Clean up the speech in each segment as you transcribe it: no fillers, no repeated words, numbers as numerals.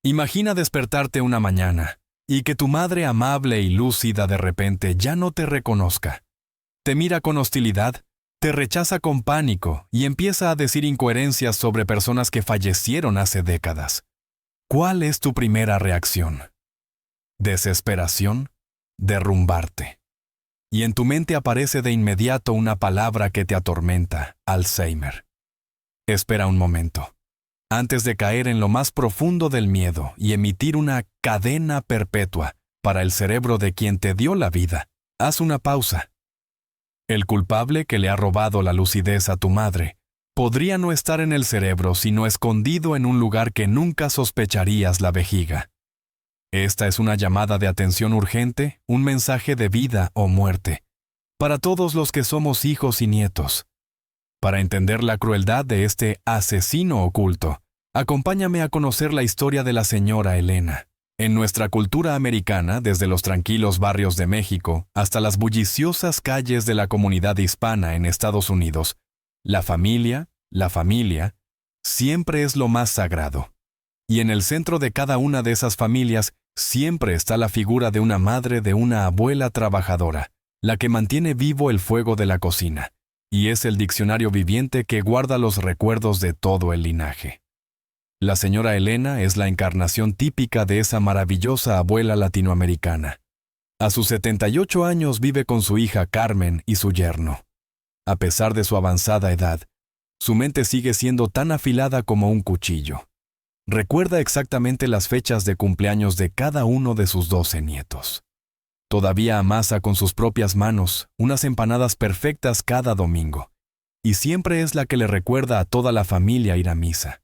Imagina despertarte una mañana y que tu madre amable y lúcida de repente ya no te reconozca. Te mira con hostilidad, te rechaza con pánico y empieza a decir incoherencias sobre personas que fallecieron hace décadas. ¿Cuál es tu primera reacción? Desesperación, derrumbarte. Y en tu mente aparece de inmediato una palabra que te atormenta: Alzheimer. Espera un momento. Antes de caer en lo más profundo del miedo y emitir una cadena perpetua para el cerebro de quien te dio la vida, haz una pausa. El culpable que le ha robado la lucidez a tu madre podría no estar en el cerebro, sino escondido en un lugar que nunca sospecharías: la vejiga. Esta es una llamada de atención urgente, un mensaje de vida o muerte, para todos los que somos hijos y nietos. Para entender la crueldad de este asesino oculto, acompáñame a conocer la historia de la señora Elena. En nuestra cultura americana, desde los tranquilos barrios de México hasta las bulliciosas calles de la comunidad hispana en Estados Unidos, la familia, siempre es lo más sagrado. Y en el centro de cada una de esas familias siempre está la figura de una madre, de una abuela trabajadora, la que mantiene vivo el fuego de la cocina, y es el diccionario viviente que guarda los recuerdos de todo el linaje. La señora Elena es la encarnación típica de esa maravillosa abuela latinoamericana. A sus 78 años vive con su hija Carmen y su yerno. A pesar de su avanzada edad, su mente sigue siendo tan afilada como un cuchillo. Recuerda exactamente las fechas de cumpleaños de cada uno de sus 12 nietos. Todavía amasa con sus propias manos unas empanadas perfectas cada domingo, y siempre es la que le recuerda a toda la familia ir a misa.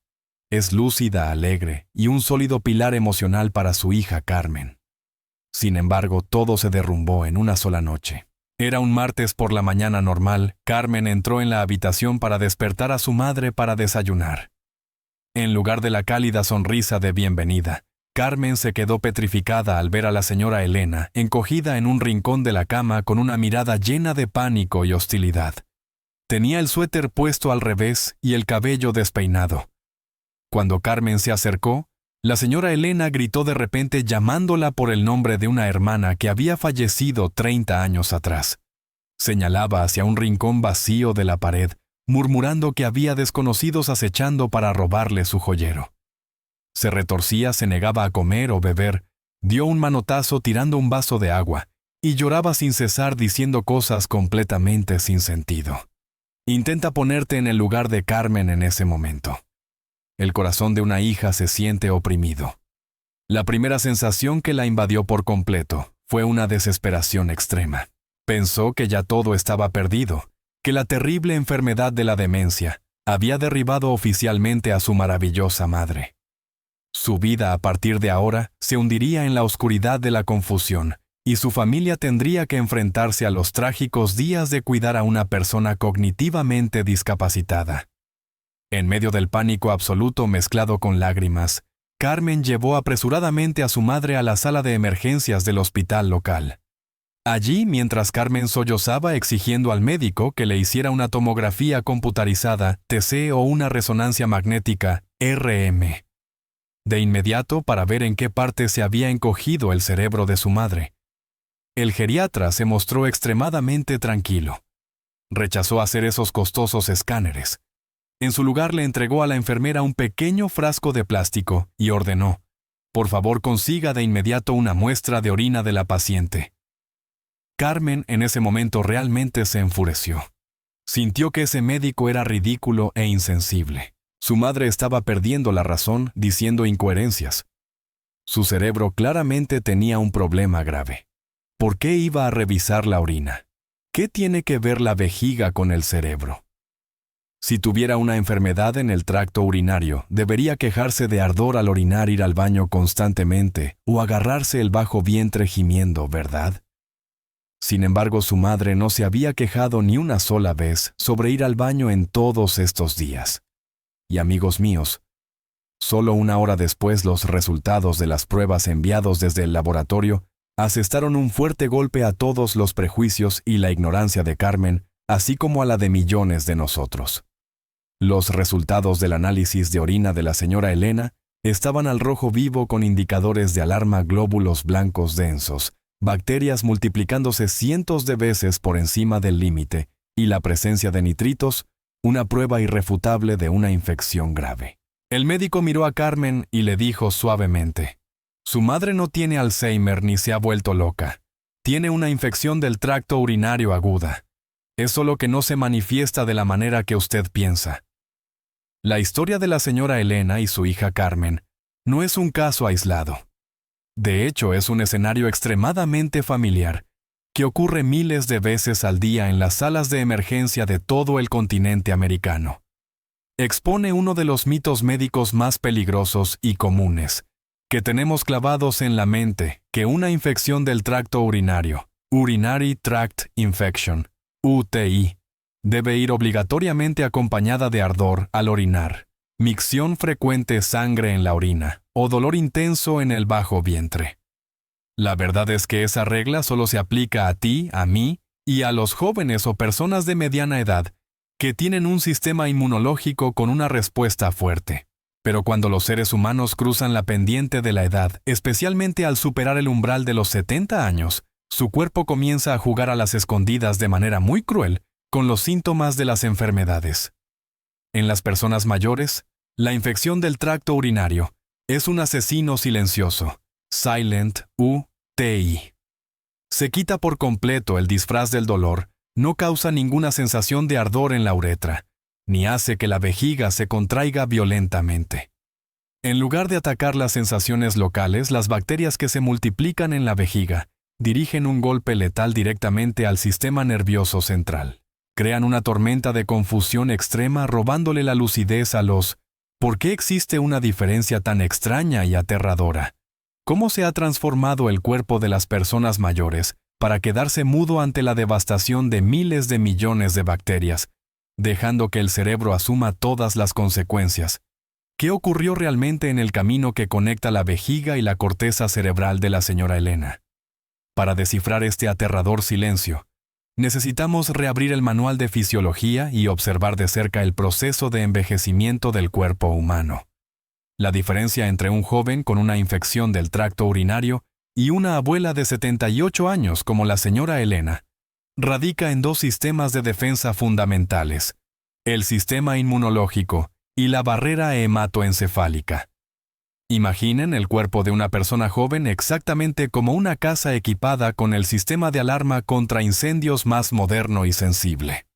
Es lúcida, alegre y un sólido pilar emocional para su hija Carmen. Sin embargo, todo se derrumbó en una sola noche. Era un martes por la mañana normal. Carmen entró en la habitación para despertar a su madre para desayunar. En lugar de la cálida sonrisa de bienvenida, Carmen se quedó petrificada al ver a la señora Elena encogida en un rincón de la cama con una mirada llena de pánico y hostilidad. Tenía el suéter puesto al revés y el cabello despeinado. Cuando Carmen se acercó, la señora Elena gritó de repente llamándola por el nombre de una hermana que había fallecido 30 años atrás. Señalaba hacia un rincón vacío de la pared, murmurando que había desconocidos acechando para robarle su joyero. Se retorcía, se negaba a comer o beber, dio un manotazo tirando un vaso de agua y lloraba sin cesar diciendo cosas completamente sin sentido. Intenta ponerte en el lugar de Carmen en ese momento. El corazón de una hija se siente oprimido. La primera sensación que la invadió por completo fue una desesperación extrema. Pensó que ya todo estaba perdido, que la terrible enfermedad de la demencia había derribado oficialmente a su maravillosa madre. Su vida a partir de ahora se hundiría en la oscuridad de la confusión, y su familia tendría que enfrentarse a los trágicos días de cuidar a una persona cognitivamente discapacitada. En medio del pánico absoluto mezclado con lágrimas, Carmen llevó apresuradamente a su madre a la sala de emergencias del hospital local. Allí, mientras Carmen sollozaba exigiendo al médico que le hiciera una tomografía computarizada, TC o una resonancia magnética, RM, de inmediato para ver en qué parte se había encogido el cerebro de su madre. El geriatra se mostró extremadamente tranquilo. Rechazó hacer esos costosos escáneres. En su lugar le entregó a la enfermera un pequeño frasco de plástico y ordenó: «Por favor, consiga de inmediato una muestra de orina de la paciente». Carmen en ese momento realmente se enfureció. Sintió que ese médico era ridículo e insensible. Su madre estaba perdiendo la razón diciendo incoherencias. Su cerebro claramente tenía un problema grave. ¿Por qué iba a revisar la orina? ¿Qué tiene que ver la vejiga con el cerebro? Si tuviera una enfermedad en el tracto urinario, debería quejarse de ardor al orinar, ir al baño constantemente o agarrarse el bajo vientre gimiendo, ¿verdad? Sin embargo, su madre no se había quejado ni una sola vez sobre ir al baño en todos estos días. Y amigos míos, solo una hora después los resultados de las pruebas enviados desde el laboratorio asestaron un fuerte golpe a todos los prejuicios y la ignorancia de Carmen, así como a la de millones de nosotros. Los resultados del análisis de orina de la señora Elena estaban al rojo vivo con indicadores de alarma, glóbulos blancos densos, bacterias multiplicándose cientos de veces por encima del límite y la presencia de nitritos, una prueba irrefutable de una infección grave. El médico miró a Carmen y le dijo suavemente: «Su madre no tiene Alzheimer ni se ha vuelto loca. Tiene una infección del tracto urinario aguda. Es solo que no se manifiesta de la manera que usted piensa». La historia de la señora Elena y su hija Carmen no es un caso aislado. De hecho, es un escenario extremadamente familiar que ocurre miles de veces al día en las salas de emergencia de todo el continente americano. Expone uno de los mitos médicos más peligrosos y comunes que tenemos clavados en la mente, que una infección del tracto urinario, Urinary Tract Infection, UTI, debe ir obligatoriamente acompañada de ardor al orinar, micción frecuente sangre en la orina o dolor intenso en el bajo vientre. La verdad es que esa regla solo se aplica a ti, a mí y a los jóvenes o personas de mediana edad que tienen un sistema inmunológico con una respuesta fuerte. Pero cuando los seres humanos cruzan la pendiente de la edad, especialmente al superar el umbral de los 70 años, su cuerpo comienza a jugar a las escondidas de manera muy cruel con los síntomas de las enfermedades. En las personas mayores, la infección del tracto urinario es un asesino silencioso, Silent UTI. Se quita por completo el disfraz del dolor, no causa ninguna sensación de ardor en la uretra, ni hace que la vejiga se contraiga violentamente. En lugar de atacar las sensaciones locales, las bacterias que se multiplican en la vejiga dirigen un golpe letal directamente al sistema nervioso central. Crean una tormenta de confusión extrema robándole la lucidez a los ¿por qué existe una diferencia tan extraña y aterradora? ¿Cómo se ha transformado el cuerpo de las personas mayores para quedarse mudo ante la devastación de miles de millones de bacterias, dejando que el cerebro asuma todas las consecuencias? ¿Qué ocurrió realmente en el camino que conecta la vejiga y la corteza cerebral de la señora Elena? Para descifrar este aterrador silencio, necesitamos reabrir el manual de fisiología y observar de cerca el proceso de envejecimiento del cuerpo humano. La diferencia entre un joven con una infección del tracto urinario y una abuela de 78 años como la señora Elena radica en dos sistemas de defensa fundamentales: el sistema inmunológico y la barrera hematoencefálica. Imaginen el cuerpo de una persona joven exactamente como una casa equipada con el sistema de alarma contra incendios más moderno y sensible.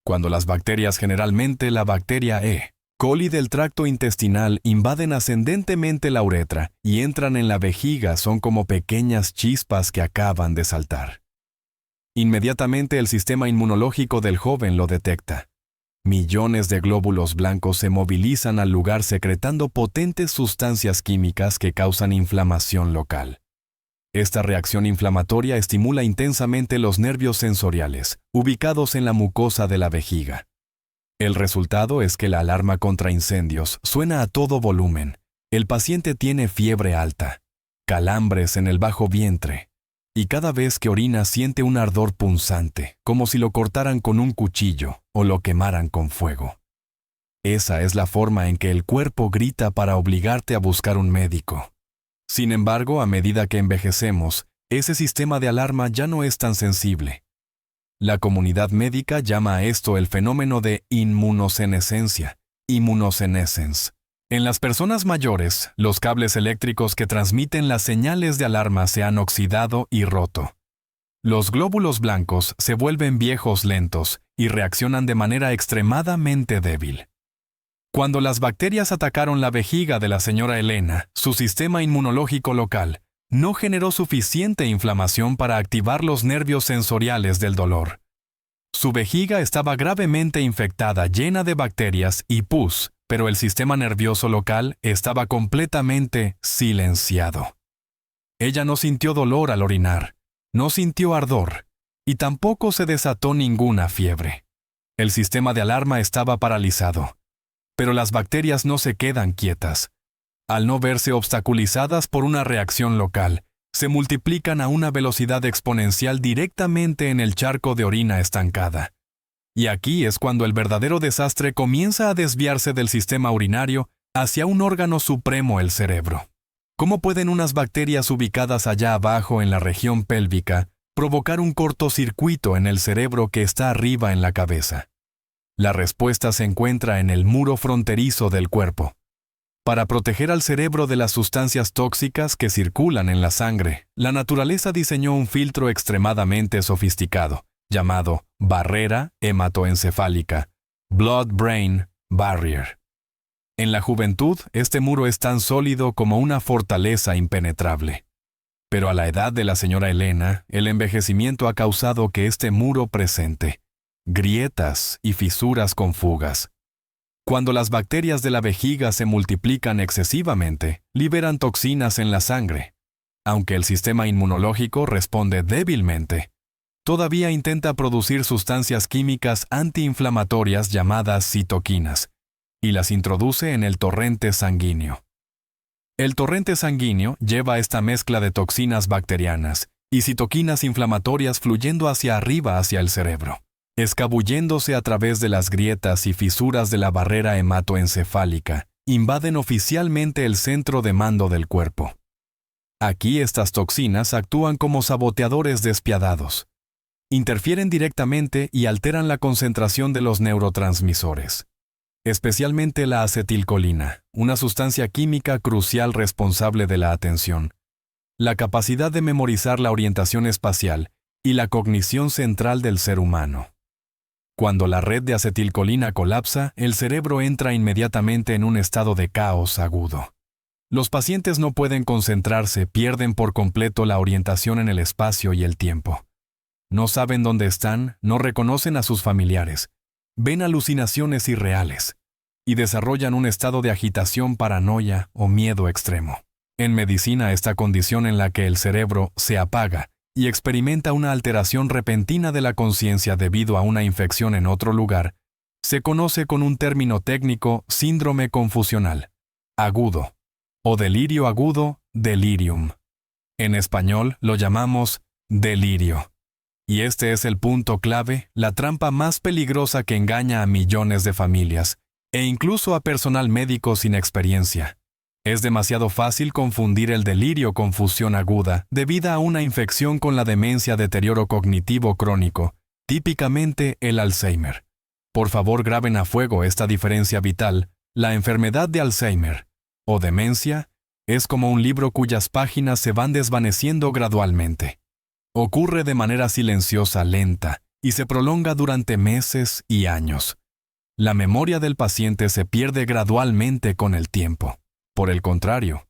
Cuando las bacterias, generalmente la bacteria E. coli del tracto intestinal, invaden ascendentemente la uretra y entran en la vejiga, son como pequeñas chispas que acaban de saltar. Inmediatamente el sistema inmunológico del joven lo detecta. Millones de glóbulos blancos se movilizan al lugar secretando potentes sustancias químicas que causan inflamación local. Esta reacción inflamatoria estimula intensamente los nervios sensoriales, ubicados en la mucosa de la vejiga. El resultado es que la alarma contra incendios suena a todo volumen. El paciente tiene fiebre alta, calambres en el bajo vientre, y cada vez que orina siente un ardor punzante, como si lo cortaran con un cuchillo o lo quemaran con fuego. Esa es la forma en que el cuerpo grita para obligarte a buscar un médico. Sin embargo, a medida que envejecemos, ese sistema de alarma ya no es tan sensible. La comunidad médica llama a esto el fenómeno de inmunosenescencia, immunosenescence. En las personas mayores, los cables eléctricos que transmiten las señales de alarma se han oxidado y roto. Los glóbulos blancos se vuelven viejos lentos y reaccionan de manera extremadamente débil. Cuando las bacterias atacaron la vejiga de la señora Elena, su sistema inmunológico local no generó suficiente inflamación para activar los nervios sensoriales del dolor. Su vejiga estaba gravemente infectada, llena de bacterias y pus, pero el sistema nervioso local estaba completamente silenciado. Ella no sintió dolor al orinar, no sintió ardor, y tampoco se desató ninguna fiebre. El sistema de alarma estaba paralizado. Pero las bacterias no se quedan quietas. Al no verse obstaculizadas por una reacción local, se multiplican a una velocidad exponencial directamente en el charco de orina estancada. Y aquí es cuando el verdadero desastre comienza a desviarse del sistema urinario hacia un órgano supremo, el cerebro. ¿Cómo pueden unas bacterias ubicadas allá abajo en la región pélvica provocar un cortocircuito en el cerebro que está arriba en la cabeza? La respuesta se encuentra en el muro fronterizo del cuerpo. Para proteger al cerebro de las sustancias tóxicas que circulan en la sangre, la naturaleza diseñó un filtro extremadamente sofisticado, llamado barrera hematoencefálica, Blood-Brain Barrier. En la juventud, este muro es tan sólido como una fortaleza impenetrable. Pero a la edad de la señora Elena, el envejecimiento ha causado que este muro presente grietas y fisuras con fugas. Cuando las bacterias de la vejiga se multiplican excesivamente, liberan toxinas en la sangre. Aunque el sistema inmunológico responde débilmente, todavía intenta producir sustancias químicas antiinflamatorias llamadas citoquinas, y las introduce en el torrente sanguíneo. El torrente sanguíneo lleva esta mezcla de toxinas bacterianas y citoquinas inflamatorias fluyendo hacia arriba hacia el cerebro, escabulléndose a través de las grietas y fisuras de la barrera hematoencefálica, invaden oficialmente el centro de mando del cuerpo. Aquí estas toxinas actúan como saboteadores despiadados. Interfieren directamente y alteran la concentración de los neurotransmisores, especialmente la acetilcolina, una sustancia química crucial responsable de la atención, la capacidad de memorizar la orientación espacial y la cognición central del ser humano. Cuando la red de acetilcolina colapsa, el cerebro entra inmediatamente en un estado de caos agudo. Los pacientes no pueden concentrarse, pierden por completo la orientación en el espacio y el tiempo. No saben dónde están, no reconocen a sus familiares, ven alucinaciones irreales y desarrollan un estado de agitación, paranoia o miedo extremo. En medicina, esta condición en la que el cerebro se apaga y experimenta una alteración repentina de la conciencia debido a una infección en otro lugar, se conoce con un término técnico síndrome confusional, agudo, o delirio agudo, delirium. En español lo llamamos delirio. Y este es el punto clave, la trampa más peligrosa que engaña a millones de familias, e incluso a personal médico sin experiencia. Es demasiado fácil confundir el delirio confusión aguda debida a una infección con la demencia deterioro cognitivo crónico, típicamente el Alzheimer. Por favor, graben a fuego esta diferencia vital. La enfermedad de Alzheimer, o demencia, es como un libro cuyas páginas se van desvaneciendo gradualmente. Ocurre de manera silenciosa, lenta, y se prolonga durante meses y años. La memoria del paciente se pierde gradualmente con el tiempo. Por el contrario,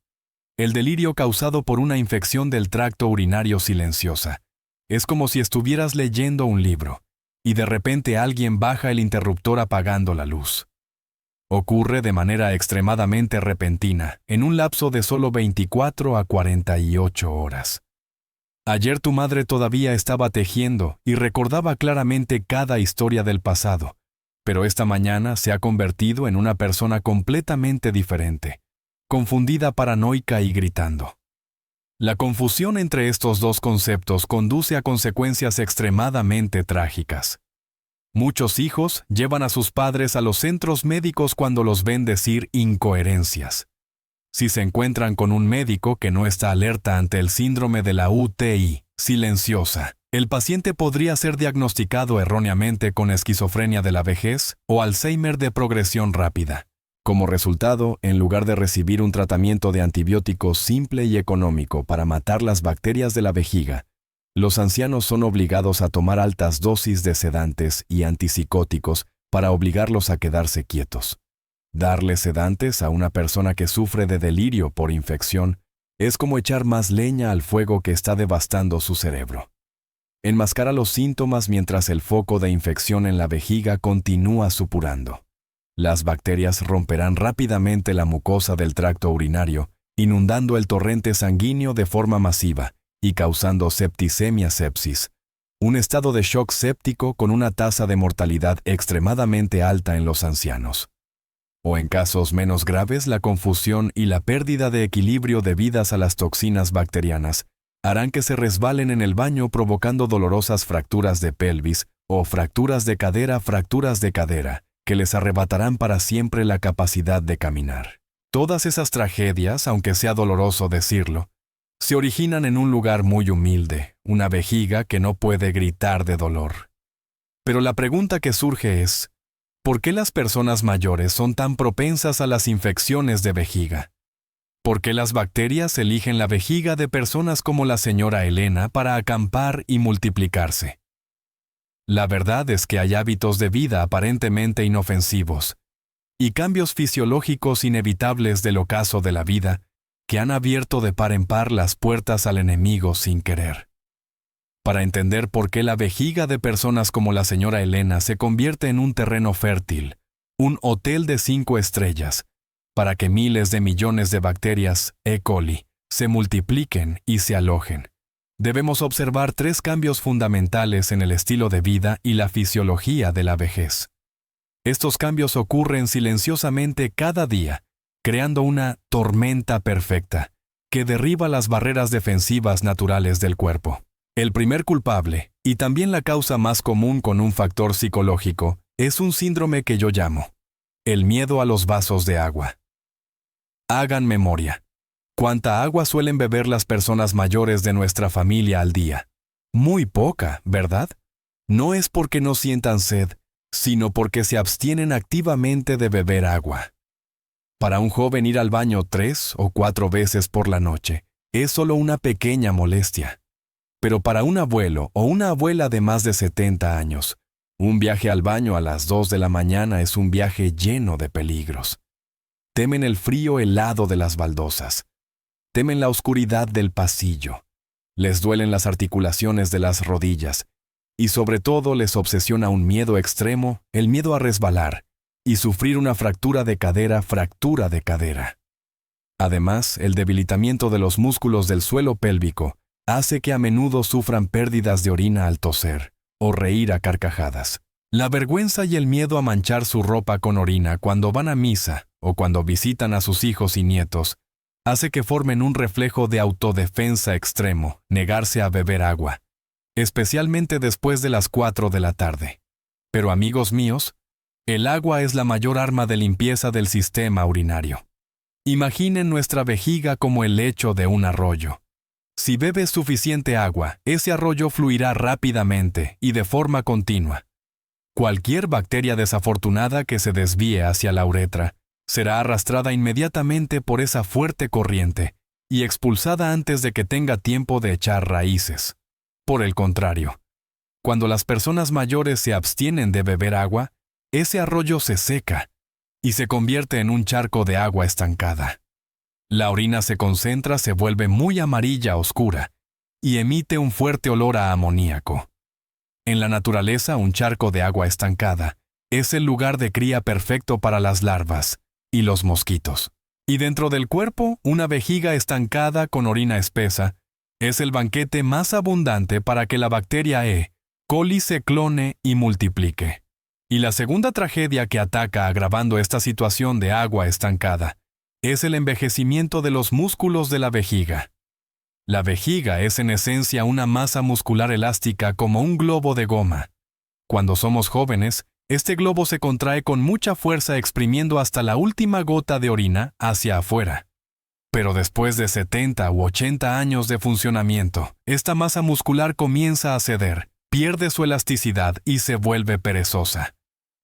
el delirio causado por una infección del tracto urinario silenciosa es como si estuvieras leyendo un libro y de repente alguien baja el interruptor apagando la luz. Ocurre de manera extremadamente repentina, en un lapso de solo 24 a 48 horas. Ayer tu madre todavía estaba tejiendo y recordaba claramente cada historia del pasado, pero esta mañana se ha convertido en una persona completamente diferente, confundida, paranoica y gritando. La confusión entre estos dos conceptos conduce a consecuencias extremadamente trágicas. Muchos hijos llevan a sus padres a los centros médicos cuando los ven decir incoherencias. Si se encuentran con un médico que no está alerta ante el síndrome de la UTI silenciosa, el paciente podría ser diagnosticado erróneamente con esquizofrenia de la vejez o Alzheimer de progresión rápida. Como resultado, en lugar de recibir un tratamiento de antibióticos simple y económico para matar las bacterias de la vejiga, los ancianos son obligados a tomar altas dosis de sedantes y antipsicóticos para obligarlos a quedarse quietos. Darle sedantes a una persona que sufre de delirio por infección es como echar más leña al fuego que está devastando su cerebro. Enmascara los síntomas mientras el foco de infección en la vejiga continúa supurando. Las bacterias romperán rápidamente la mucosa del tracto urinario, inundando el torrente sanguíneo de forma masiva y causando septicemia-sepsis, un estado de shock séptico con una tasa de mortalidad extremadamente alta en los ancianos. O en casos menos graves, la confusión y la pérdida de equilibrio debidas a las toxinas bacterianas harán que se resbalen en el baño provocando dolorosas fracturas de pelvis o fracturas de cadera, que les arrebatarán para siempre la capacidad de caminar. Todas esas tragedias, aunque sea doloroso decirlo, se originan en un lugar muy humilde, una vejiga que no puede gritar de dolor. Pero la pregunta que surge es, ¿por qué las personas mayores son tan propensas a las infecciones de vejiga? ¿Por qué las bacterias eligen la vejiga de personas como la señora Elena para acampar y multiplicarse? La verdad es que hay hábitos de vida aparentemente inofensivos y cambios fisiológicos inevitables del ocaso de la vida que han abierto de par en par las puertas al enemigo sin querer. Para entender por qué la vejiga de personas como la señora Elena se convierte en un terreno fértil, un hotel de 5 estrellas, para que miles de millones de bacterias E. coli se multipliquen y se alojen, debemos observar 3 cambios fundamentales en el estilo de vida y la fisiología de la vejez. Estos cambios ocurren silenciosamente cada día, creando una tormenta perfecta que derriba las barreras defensivas naturales del cuerpo. El primer culpable, y también la causa más común con un factor psicológico, es un síndrome que yo llamo el miedo a los vasos de agua. Hagan memoria. ¿Cuánta agua suelen beber las personas mayores de nuestra familia al día? Muy poca, ¿verdad? No es porque no sientan sed, sino porque se abstienen activamente de beber agua. Para un joven ir al baño 3 o 4 veces por la noche es solo una pequeña molestia. Pero para un abuelo o una abuela de más de 70 años, un viaje al baño a las 2 de la mañana es un viaje lleno de peligros. Temen el frío helado de las baldosas. Temen la oscuridad del pasillo. Les duelen las articulaciones de las rodillas. Y sobre todo les obsesiona un miedo extremo, el miedo a resbalar y sufrir una fractura de cadera. Además, el debilitamiento de los músculos del suelo pélvico hace que a menudo sufran pérdidas de orina al toser o reír a carcajadas. La vergüenza y el miedo a manchar su ropa con orina cuando van a misa o cuando visitan a sus hijos y nietos hace que formen un reflejo de autodefensa extremo, negarse a beber agua, especialmente después de las 4 de la tarde. Pero amigos míos, el agua es la mayor arma de limpieza del sistema urinario. Imaginen nuestra vejiga como el lecho de un arroyo. Si bebes suficiente agua, ese arroyo fluirá rápidamente y de forma continua. Cualquier bacteria desafortunada que se desvíe hacia la uretra será arrastrada inmediatamente por esa fuerte corriente y expulsada antes de que tenga tiempo de echar raíces. Por el contrario, cuando las personas mayores se abstienen de beber agua, ese arroyo se seca y se convierte en un charco de agua estancada. La orina se concentra, se vuelve muy amarilla oscura y emite un fuerte olor a amoníaco. En la naturaleza, un charco de agua estancada es el lugar de cría perfecto para las larvas y los mosquitos. Y dentro del cuerpo, una vejiga estancada con orina espesa es el banquete más abundante para que la bacteria E. coli se clone y multiplique. Y la segunda tragedia que ataca agravando esta situación de agua estancada es el envejecimiento de los músculos de la vejiga. La vejiga es en esencia una masa muscular elástica como un globo de goma. Cuando somos jóvenes, este globo se contrae con mucha fuerza exprimiendo hasta la última gota de orina hacia afuera. Pero después de 70 u 80 años de funcionamiento, esta masa muscular comienza a ceder, pierde su elasticidad y se vuelve perezosa.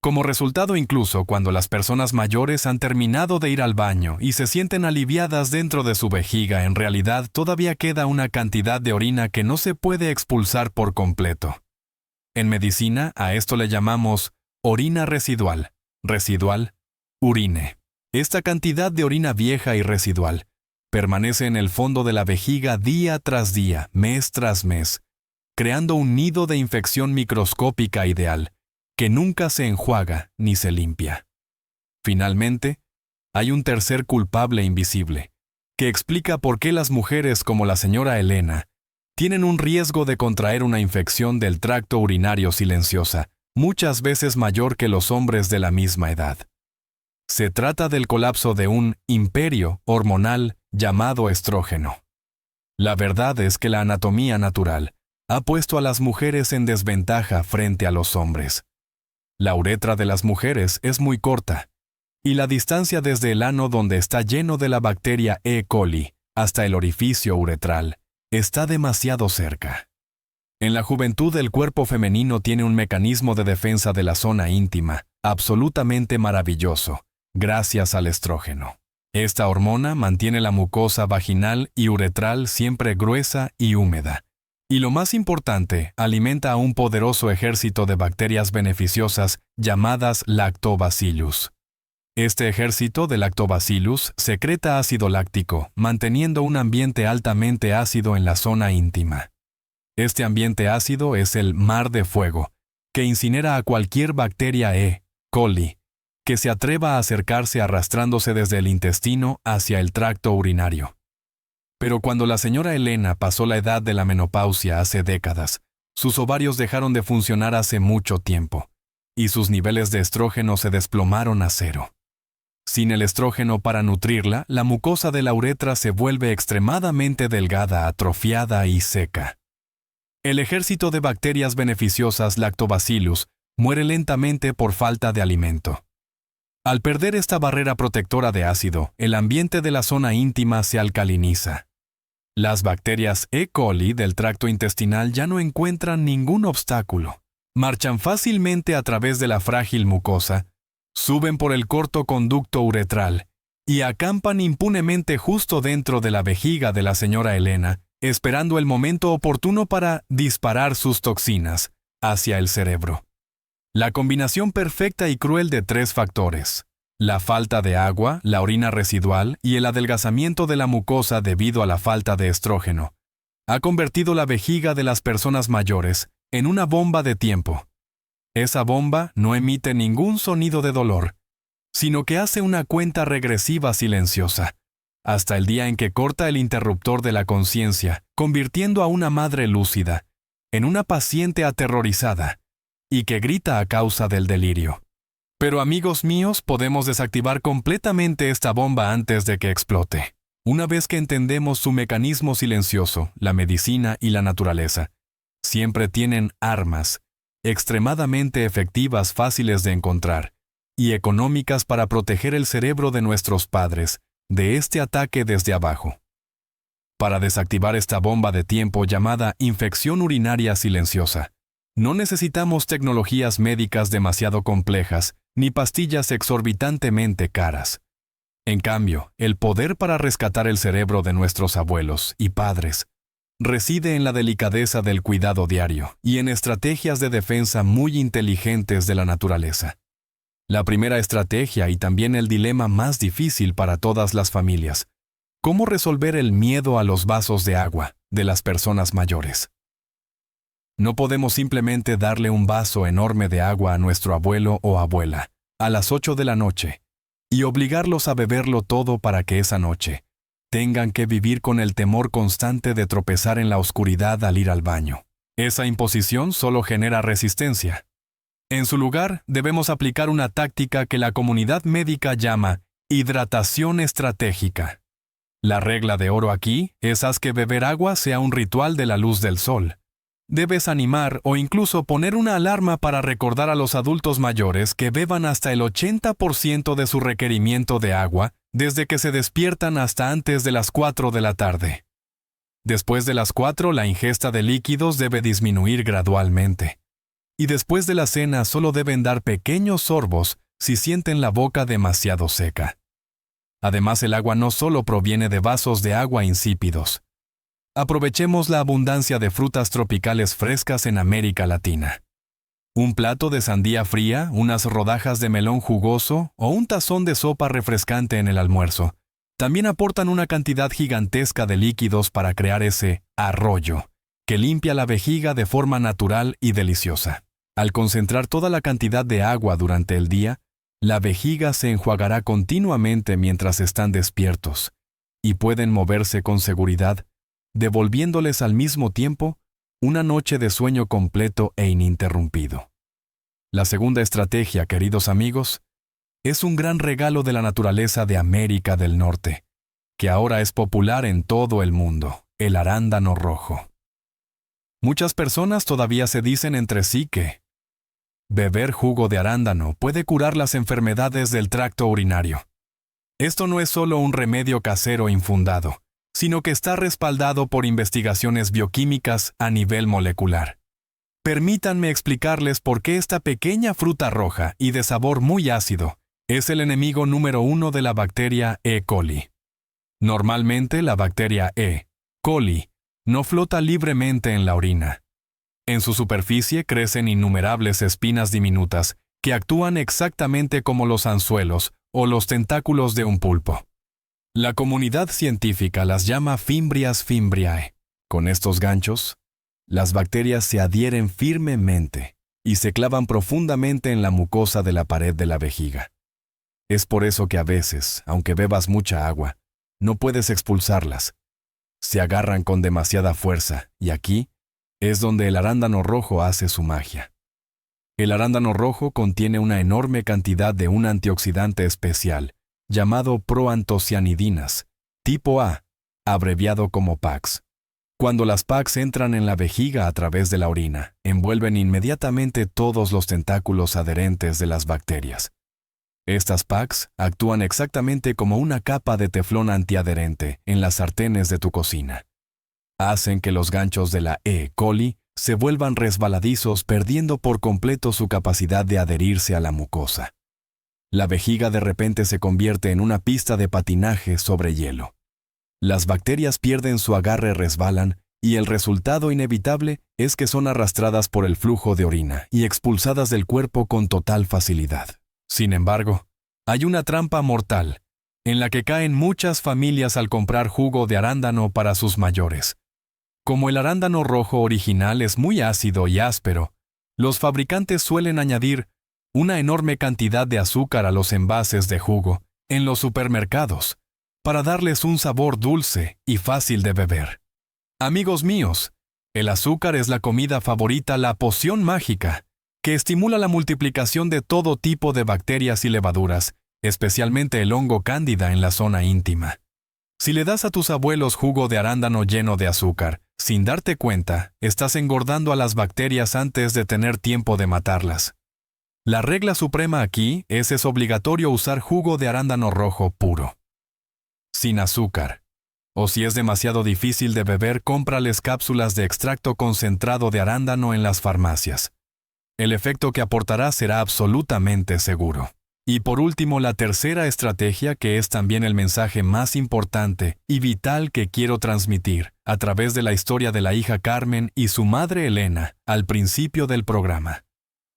Como resultado, incluso cuando las personas mayores han terminado de ir al baño y se sienten aliviadas dentro de su vejiga, en realidad todavía queda una cantidad de orina que no se puede expulsar por completo. En medicina, a esto le llamamos orina residual, urine. Esta cantidad de orina vieja y residual permanece en el fondo de la vejiga día tras día, mes tras mes, creando un nido de infección microscópica ideal, que nunca se enjuaga ni se limpia. Finalmente, hay un tercer culpable invisible, que explica por qué las mujeres como la señora Elena tienen un riesgo de contraer una infección del tracto urinario silenciosa, muchas veces mayor que los hombres de la misma edad. Se trata del colapso de un imperio hormonal llamado estrógeno. La verdad es que la anatomía natural ha puesto a las mujeres en desventaja frente a los hombres. La uretra de las mujeres es muy corta, y la distancia desde el ano donde está lleno de la bacteria E. coli hasta el orificio uretral está demasiado cerca. En la juventud el cuerpo femenino tiene un mecanismo de defensa de la zona íntima absolutamente maravilloso, gracias al estrógeno. Esta hormona mantiene la mucosa vaginal y uretral siempre gruesa y húmeda. Y lo más importante, alimenta a un poderoso ejército de bacterias beneficiosas llamadas Lactobacillus. Este ejército de Lactobacillus secreta ácido láctico, manteniendo un ambiente altamente ácido en la zona íntima. Este ambiente ácido es el mar de fuego, que incinera a cualquier bacteria E. coli, que se atreva a acercarse arrastrándose desde el intestino hacia el tracto urinario. Pero cuando la señora Elena pasó la edad de la menopausia hace décadas, sus ovarios dejaron de funcionar hace mucho tiempo, y sus niveles de estrógeno se desplomaron a cero. Sin el estrógeno para nutrirla, la mucosa de la uretra se vuelve extremadamente delgada, atrofiada y seca. El ejército de bacterias beneficiosas Lactobacillus muere lentamente por falta de alimento. Al perder esta barrera protectora de ácido, el ambiente de la zona íntima se alcaliniza. Las bacterias E. coli del tracto intestinal ya no encuentran ningún obstáculo. Marchan fácilmente a través de la frágil mucosa, suben por el corto conducto uretral y acampan impunemente justo dentro de la vejiga de la señora Elena, esperando el momento oportuno para disparar sus toxinas hacia el cerebro. La combinación perfecta y cruel de tres factores: la falta de agua, la orina residual y el adelgazamiento de la mucosa debido a la falta de estrógeno, ha convertido la vejiga de las personas mayores en una bomba de tiempo. Esa bomba no emite ningún sonido de dolor, sino que hace una cuenta regresiva silenciosa, hasta el día en que corta el interruptor de la conciencia, convirtiendo a una madre lúcida en una paciente aterrorizada y que grita a causa del delirio. Pero amigos míos, podemos desactivar completamente esta bomba antes de que explote. Una vez que entendemos su mecanismo silencioso, la medicina y la naturaleza siempre tienen armas extremadamente efectivas, fáciles de encontrar y económicas para proteger el cerebro de nuestros padres de este ataque desde abajo. Para desactivar esta bomba de tiempo llamada infección urinaria silenciosa, no necesitamos tecnologías médicas demasiado complejas ni pastillas exorbitantemente caras. En cambio, el poder para rescatar el cerebro de nuestros abuelos y padres reside en la delicadeza del cuidado diario y en estrategias de defensa muy inteligentes de la naturaleza. La primera estrategia y también el dilema más difícil para todas las familias: ¿cómo resolver el miedo a los vasos de agua de las personas mayores? No podemos simplemente darle un vaso enorme de agua a nuestro abuelo o abuela a las 8 de la noche y obligarlos a beberlo todo para que esa noche tengan que vivir con el temor constante de tropezar en la oscuridad al ir al baño. Esa imposición solo genera resistencia. En su lugar, debemos aplicar una táctica que la comunidad médica llama hidratación estratégica. La regla de oro aquí es: haz que beber agua sea un ritual de la luz del sol. Debes animar o incluso poner una alarma para recordar a los adultos mayores que beban hasta el 80% de su requerimiento de agua desde que se despiertan hasta antes de las 4 de la tarde. Después de las 4, la ingesta de líquidos debe disminuir gradualmente. Y después de la cena solo deben dar pequeños sorbos si sienten la boca demasiado seca. Además, el agua no solo proviene de vasos de agua insípidos. Aprovechemos la abundancia de frutas tropicales frescas en América Latina. Un plato de sandía fría, unas rodajas de melón jugoso o un tazón de sopa refrescante en el almuerzo también aportan una cantidad gigantesca de líquidos para crear ese arroyo que limpia la vejiga de forma natural y deliciosa. Al concentrar toda la cantidad de agua durante el día, la vejiga se enjuagará continuamente mientras están despiertos y pueden moverse con seguridad, devolviéndoles al mismo tiempo una noche de sueño completo e ininterrumpido. La segunda estrategia, queridos amigos, es un gran regalo de la naturaleza de América del Norte, que ahora es popular en todo el mundo: el arándano rojo. Muchas personas todavía se dicen entre sí que Beber jugo de arándano puede curar las enfermedades del tracto urinario. Esto no es solo un remedio casero infundado, sino que está respaldado por investigaciones bioquímicas a nivel molecular. Permítanme explicarles por qué esta pequeña fruta roja y de sabor muy ácido es el enemigo número 1 de la bacteria E. coli. Normalmente la bacteria E. coli no flota libremente en la orina. En su superficie crecen innumerables espinas diminutas que actúan exactamente como los anzuelos o los tentáculos de un pulpo. La comunidad científica las llama Fimbrias fimbriae. Con estos ganchos, las bacterias se adhieren firmemente y se clavan profundamente en la mucosa de la pared de la vejiga. Es por eso que a veces, aunque bebas mucha agua, no puedes expulsarlas. Se agarran con demasiada fuerza y aquí es donde el arándano rojo hace su magia. El arándano rojo contiene una enorme cantidad de un antioxidante especial, llamado proantocianidinas, tipo A, abreviado como PAX. Cuando las PAX entran en la vejiga a través de la orina, envuelven inmediatamente todos los tentáculos adherentes de las bacterias. Estas PAX actúan exactamente como una capa de teflón antiadherente en las sartenes de tu cocina. Hacen que los ganchos de la E. coli se vuelvan resbaladizos, perdiendo por completo su capacidad de adherirse a la mucosa. La vejiga de repente se convierte en una pista de patinaje sobre hielo. Las bacterias pierden su agarre, resbalan, y el resultado inevitable es que son arrastradas por el flujo de orina y expulsadas del cuerpo con total facilidad. Sin embargo, hay una trampa mortal en la que caen muchas familias al comprar jugo de arándano para sus mayores. Como el arándano rojo original es muy ácido y áspero, los fabricantes suelen añadir una enorme cantidad de azúcar a los envases de jugo en los supermercados para darles un sabor dulce y fácil de beber. Amigos míos, el azúcar es la comida favorita, la poción mágica, que estimula la multiplicación de todo tipo de bacterias y levaduras, especialmente el hongo cándida en la zona íntima. Si le das a tus abuelos jugo de arándano lleno de azúcar, sin darte cuenta, estás engordando a las bacterias antes de tener tiempo de matarlas. La regla suprema aquí es obligatorio usar jugo de arándano rojo puro, sin azúcar. O si es demasiado difícil de beber, cómprales cápsulas de extracto concentrado de arándano en las farmacias. El efecto que aportará será absolutamente seguro. Y por último, la tercera estrategia, que es también el mensaje más importante y vital que quiero transmitir a través de la historia de la hija Carmen y su madre Elena al principio del programa.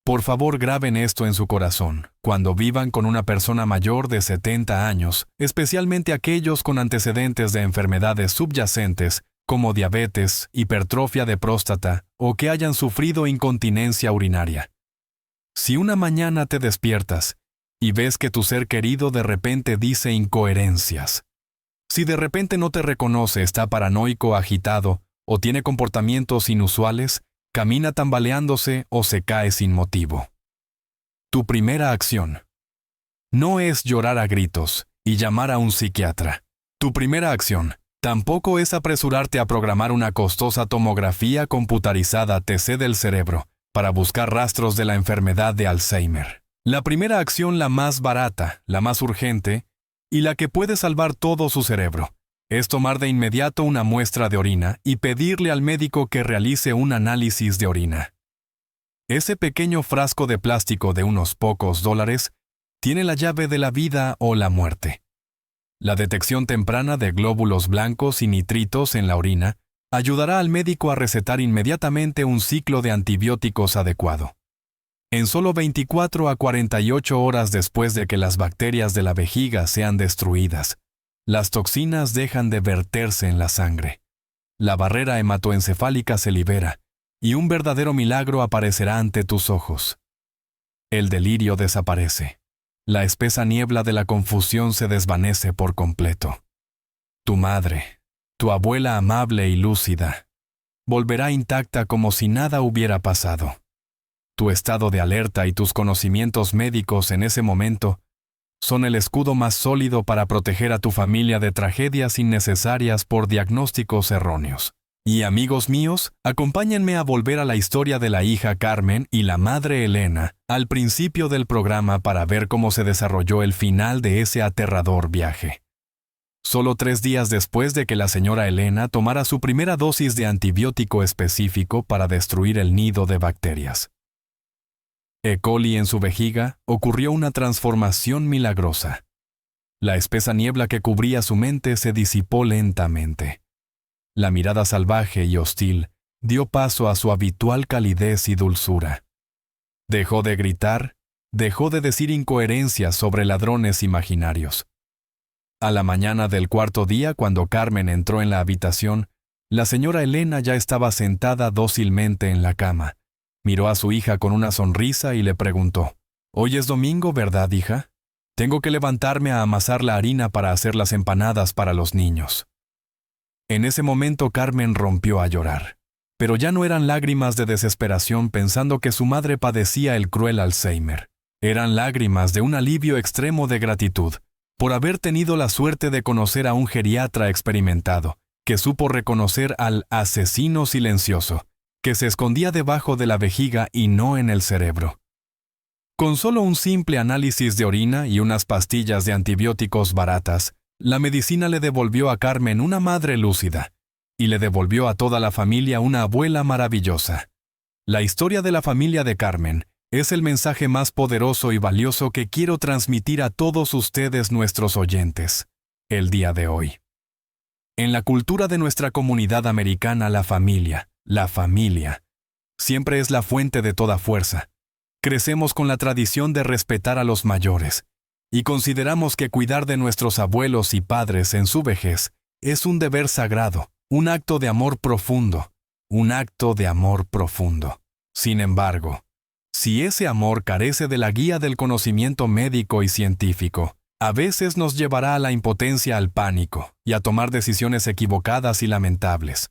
Por favor, graben esto en su corazón cuando vivan con una persona mayor de 70 años, especialmente aquellos con antecedentes de enfermedades subyacentes como diabetes, hipertrofia de próstata o que hayan sufrido incontinencia urinaria. Si una mañana te despiertas y ves que tu ser querido de repente dice incoherencias, si de repente no te reconoce, está paranoico, agitado o tiene comportamientos inusuales, camina tambaleándose o se cae sin motivo, tu primera acción no es llorar a gritos y llamar a un psiquiatra. Tu primera acción tampoco es apresurarte a programar una costosa tomografía computarizada TC del cerebro para buscar rastros de la enfermedad de Alzheimer. La primera acción, la más barata, la más urgente y la que puede salvar todo su cerebro, es tomar de inmediato una muestra de orina y pedirle al médico que realice un análisis de orina. Ese pequeño frasco de plástico de unos pocos dólares tiene la llave de la vida o la muerte. La detección temprana de glóbulos blancos y nitritos en la orina ayudará al médico a recetar inmediatamente un ciclo de antibióticos adecuado. En solo 24 a 48 horas después de que las bacterias de la vejiga sean destruidas, las toxinas dejan de verterse en la sangre. La barrera hematoencefálica se libera y un verdadero milagro aparecerá ante tus ojos. El delirio desaparece. La espesa niebla de la confusión se desvanece por completo. Tu madre, tu abuela amable y lúcida, volverá intacta como si nada hubiera pasado. Tu estado de alerta y tus conocimientos médicos en ese momento son el escudo más sólido para proteger a tu familia de tragedias innecesarias por diagnósticos erróneos. Y amigos míos, acompáñenme a volver a la historia de la hija Carmen y la madre Elena al principio del programa para ver cómo se desarrolló el final de ese aterrador viaje. Solo 3 días después de que la señora Elena tomara su primera dosis de antibiótico específico para destruir el nido de bacterias. E. coli en su vejiga, ocurrió una transformación milagrosa. La espesa niebla que cubría su mente se disipó lentamente. La mirada salvaje y hostil dio paso a su habitual calidez y dulzura. Dejó de gritar, dejó de decir incoherencias sobre ladrones imaginarios. A la mañana del 4.º día, cuando Carmen entró en la habitación, la señora Elena ya estaba sentada dócilmente en la cama. Miró a su hija con una sonrisa y le preguntó: «Hoy es domingo, ¿verdad, hija? Tengo que levantarme a amasar la harina para hacer las empanadas para los niños». En ese momento Carmen rompió a llorar. Pero ya no eran lágrimas de desesperación pensando que su madre padecía el cruel Alzheimer. Eran lágrimas de un alivio extremo de gratitud por haber tenido la suerte de conocer a un geriatra experimentado, que supo reconocer al asesino silencioso, que se escondía debajo de la vejiga y no en el cerebro. Con solo un simple análisis de orina y unas pastillas de antibióticos baratas, la medicina le devolvió a Carmen una madre lúcida, y le devolvió a toda la familia una abuela maravillosa. La historia de la familia de Carmen es el mensaje más poderoso y valioso que quiero transmitir a todos ustedes, nuestros oyentes, el día de hoy. En la cultura de nuestra comunidad americana, la familia, siempre es la fuente de toda fuerza. Crecemos con la tradición de respetar a los mayores, y consideramos que cuidar de nuestros abuelos y padres en su vejez es un deber sagrado, un acto de amor profundo, Sin embargo, si ese amor carece de la guía del conocimiento médico y científico, a veces nos llevará a la impotencia, al pánico y a tomar decisiones equivocadas y lamentables.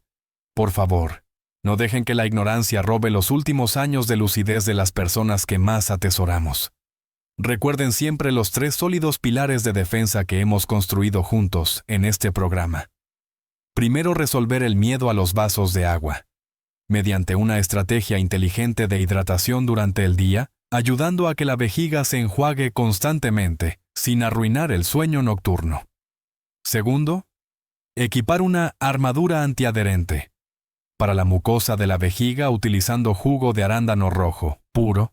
Por favor, no dejen que la ignorancia robe los últimos años de lucidez de las personas que más atesoramos. Recuerden siempre los 3 sólidos pilares de defensa que hemos construido juntos en este programa. Primero, resolver el miedo a los vasos de agua, mediante una estrategia inteligente de hidratación durante el día, ayudando a que la vejiga se enjuague constantemente, sin arruinar el sueño nocturno. Segundo, equipar una armadura antiadherente para la mucosa de la vejiga utilizando jugo de arándano rojo, puro,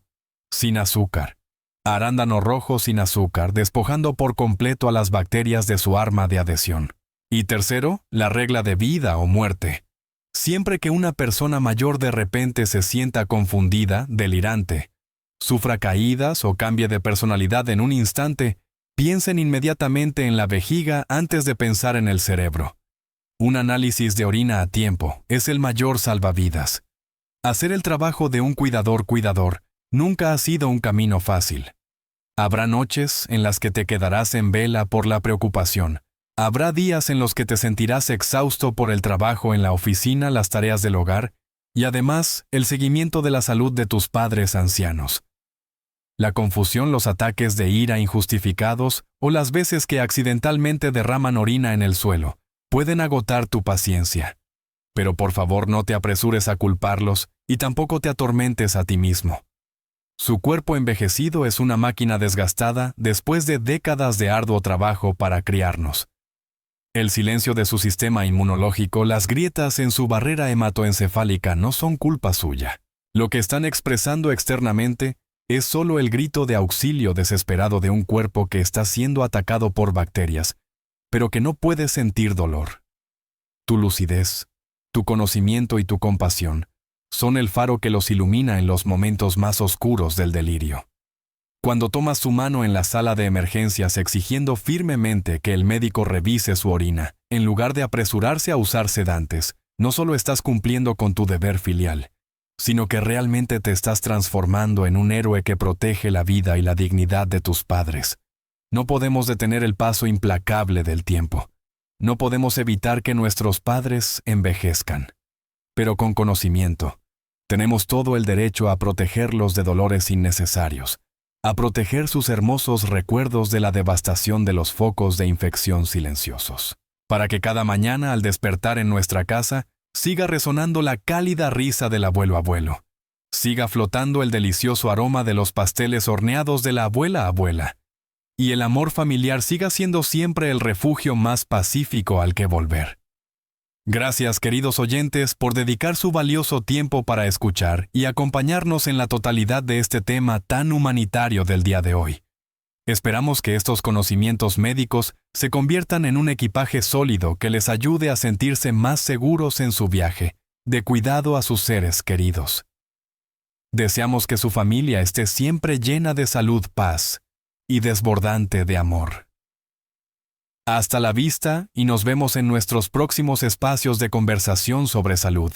sin azúcar. Arándano rojo sin azúcar, despojando por completo a las bacterias de su arma de adhesión. Y tercero, la regla de vida o muerte. Siempre que una persona mayor de repente se sienta confundida, delirante, sufra caídas o cambie de personalidad en un instante, piensen inmediatamente en la vejiga antes de pensar en el cerebro. Un análisis de orina a tiempo es el mayor salvavidas. Hacer el trabajo de un cuidador nunca ha sido un camino fácil. Habrá noches en las que te quedarás en vela por la preocupación. Habrá días en los que te sentirás exhausto por el trabajo en la oficina, las tareas del hogar y además el seguimiento de la salud de tus padres ancianos. La confusión, los ataques de ira injustificados o las veces que accidentalmente derraman orina en el suelo pueden agotar tu paciencia. Pero por favor no te apresures a culparlos y tampoco te atormentes a ti mismo. Su cuerpo envejecido es una máquina desgastada después de décadas de arduo trabajo para criarnos. El silencio de su sistema inmunológico, las grietas en su barrera hematoencefálica no son culpa suya. Lo que están expresando externamente es solo el grito de auxilio desesperado de un cuerpo que está siendo atacado por bacterias, pero que no puede sentir dolor. Tu lucidez, tu conocimiento y tu compasión son el faro que los ilumina en los momentos más oscuros del delirio. Cuando tomas su mano en la sala de emergencias exigiendo firmemente que el médico revise su orina, en lugar de apresurarse a usar sedantes, no solo estás cumpliendo con tu deber filial, sino que realmente te estás transformando en un héroe que protege la vida y la dignidad de tus padres. No podemos detener el paso implacable del tiempo. No podemos evitar que nuestros padres envejezcan. Pero con conocimiento, tenemos todo el derecho a protegerlos de dolores innecesarios, a proteger sus hermosos recuerdos de la devastación de los focos de infección silenciosos, para que cada mañana al despertar en nuestra casa siga resonando la cálida risa del abuelo, siga flotando el delicioso aroma de los pasteles horneados de la abuela, y el amor familiar siga siendo siempre el refugio más pacífico al que volver. Gracias, queridos oyentes, por dedicar su valioso tiempo para escuchar y acompañarnos en la totalidad de este tema tan humanitario del día de hoy. Esperamos que estos conocimientos médicos se conviertan en un equipaje sólido que les ayude a sentirse más seguros en su viaje, de cuidado a sus seres queridos. Deseamos que su familia esté siempre llena de salud, paz y desbordante de amor. Hasta la vista y nos vemos en nuestros próximos espacios de conversación sobre salud.